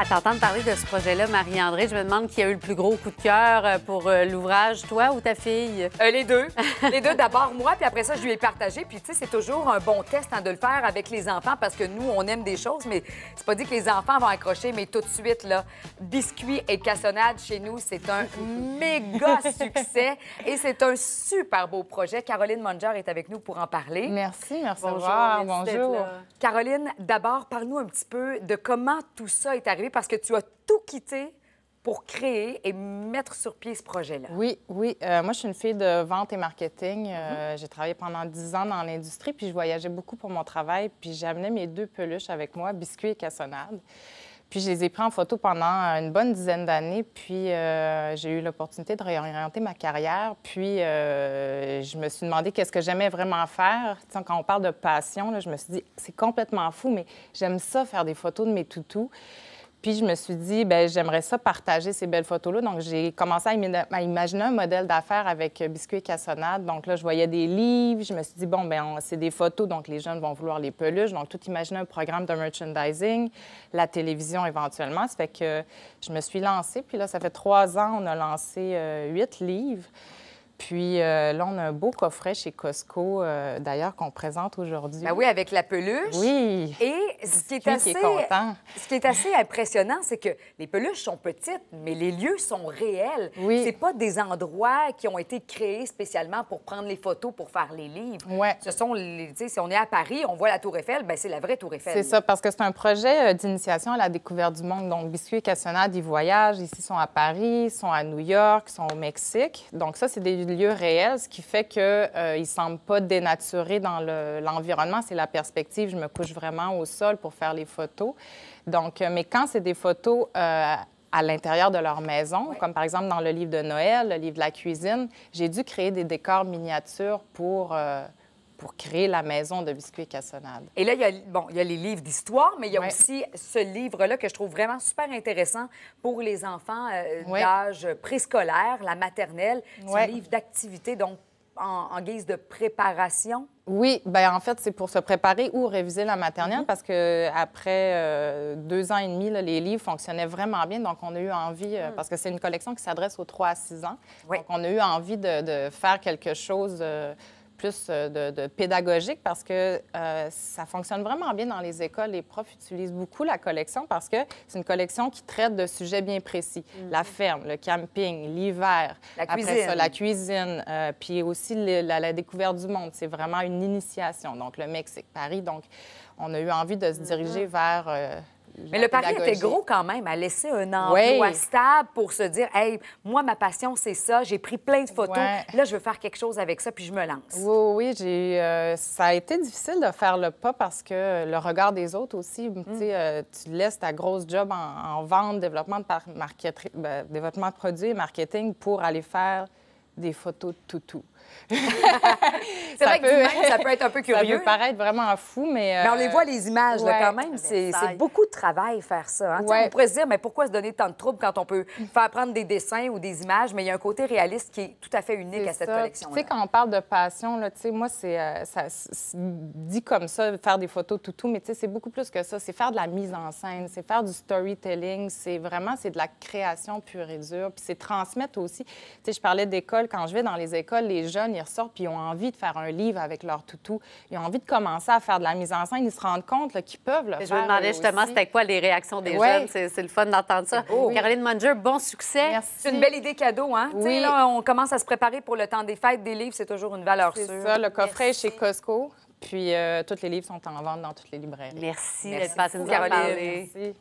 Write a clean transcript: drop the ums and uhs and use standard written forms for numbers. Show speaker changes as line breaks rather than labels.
À t'entendre parler de ce projet-là, Marie-André, je me demande qui a eu le plus gros coup de cœur pour l'ouvrage, toi ou ta fille?
Les deux. Les deux, d'abord moi, puis après ça, je lui ai partagé. Puis, tu sais, c'est toujours un bon test de le faire avec les enfants parce que nous, on aime des choses, mais c'est pas dit que les enfants vont accrocher. Mais tout de suite, là, biscuits et cassonade chez nous, c'est un méga succès et c'est un super beau projet. Caroline Munger est avec nous pour en parler.
Merci de
Bonjour,
recevoir.
merci d'être
Bonjour.
là.
Caroline, d'abord, parle-nous un petit peu de comment tout ça est arrivé parce que tu as tout quitté pour créer et mettre sur pied ce projet-là.
Oui. Moi, je suis une fille de vente et marketing. J'ai travaillé pendant 10 ans dans l'industrie, puis je voyageais beaucoup pour mon travail. Puis j'amenais mes deux peluches avec moi, biscuits et cassonade. Puis je les ai pris en photo pendant une bonne dizaine d'années. Puis j'ai eu l'opportunité de réorienter ma carrière. Puis je me suis demandé qu'est-ce que j'aimais vraiment faire. Tu sais, quand on parle de passion, là, je me suis dit, c'est complètement fou, mais j'aime ça, faire des photos de mes toutous. Puis je me suis dit, bien, j'aimerais ça partager ces belles photos-là. Donc, j'ai commencé à imaginer un modèle d'affaires avec biscuits et cassonade. Donc là, je voyais des livres. Je me suis dit, bon, bien, c'est des photos, donc les jeunes vont vouloir les peluches. Donc, tout imaginer un programme de merchandising, la télévision éventuellement. Ça fait que je me suis lancée. Puis là, ça fait 3 ans, on a lancé 8 livres. Puis là, on a un beau coffret chez Costco, d'ailleurs, qu'on présente aujourd'hui.
Ben oui, avec la peluche.
Oui.
Et ce qui
est content.
ce qui est assez impressionnant, c'est que les peluches sont petites, mais les lieux sont réels.
Oui.
C'est pas des endroits qui ont été créés spécialement pour prendre les photos, pour faire les livres.
Ouais.
Ce sont, tu sais, si on est à Paris, on voit la Tour Eiffel, ben c'est la vraie Tour Eiffel.
C'est ça, parce que c'est un projet d'initiation à la découverte du monde. Donc, biscuits et cassonade, ils voyagent. Ici, ils sont à Paris, ils sont à New York, ils sont au Mexique. Donc, ça, c'est des lieux réels, ce qui fait qu'ils ne semblent pas dénaturés dans l'environnement. C'est la perspective. Je me couche vraiment au sol pour faire les photos. Donc, mais quand c'est des photos à l'intérieur de leur maison, comme par exemple dans le livre de Noël, le livre de la cuisine, j'ai dû créer des décors miniatures pour créer la maison de biscuits et cassonade.
Et là, il y a les livres d'histoire, mais il y a aussi ce livre-là que je trouve vraiment super intéressant pour les enfants d'âge préscolaire, la maternelle. C'est un livre d'activité, donc en guise de préparation.
Oui, bien en fait, c'est pour se préparer ou réviser la maternelle parce qu'après 2 ans et demi, là, les livres fonctionnaient vraiment bien. Donc, on a eu envie, parce que c'est une collection qui s'adresse aux 3 à 6 ans. Donc, on a eu envie de faire quelque chose plus de pédagogique parce que ça fonctionne vraiment bien dans les écoles. Les profs utilisent beaucoup la collection parce que c'est une collection qui traite de sujets bien précis. La ferme, le camping, l'hiver. Après ça, la cuisine, puis aussi la découverte du monde. C'est vraiment une initiation. Donc, le Mexique, Paris. Donc, on a eu envie de se diriger vers...
Mais le pari était gros quand même, à laisser un emploi stable pour se dire, hey, moi, ma passion, c'est ça, j'ai pris plein de photos, là, je veux faire quelque chose avec ça, puis je me lance.
Oui, ça a été difficile de faire le pas parce que le regard des autres aussi, tu sais, tu laisses ta grosse job en vente, développement de produits et marketing pour aller faire des photos de toutous.
C'est vrai que ça peut être un peu curieux.
Ça peut paraître vraiment fou, mais...
Mais on les voit, les images, là, quand même. C'est beaucoup de travail, faire ça. Hein? On pourrait se dire, mais pourquoi se donner tant de troubles quand on peut faire prendre des dessins ou des images? Mais il y a un côté réaliste qui est tout à fait unique à cette collection-là.
Tu sais, quand on parle de passion, là, tu sais, moi, c'est dit comme ça, faire des photos toutous, mais tu sais, c'est beaucoup plus que ça. C'est faire de la mise en scène, c'est faire du storytelling, c'est de la création pure et dure, puis c'est transmettre aussi. Tu sais, je parlais d'école. Quand je vais dans les écoles, les jeunes, ils ressortent puis ils ont envie de faire un livre avec leur toutou. Ils ont envie de commencer à faire de la mise en scène. Ils se rendent compte qu'ils peuvent le faire.
Je me demandais justement c'était quoi les réactions des jeunes. C'est le fun d'entendre ça. Caroline Munger, bon succès.
Merci.
C'est une belle idée cadeau, hein?
Oui.
Tu sais, là, on commence à se préparer pour le temps des fêtes. Des livres, c'est toujours une valeur sûre.
C'est ça. Le coffret est chez Costco. Puis tous les livres sont en vente dans toutes les librairies.
Merci d'être passée nous en
Caroline.
parler.
Merci.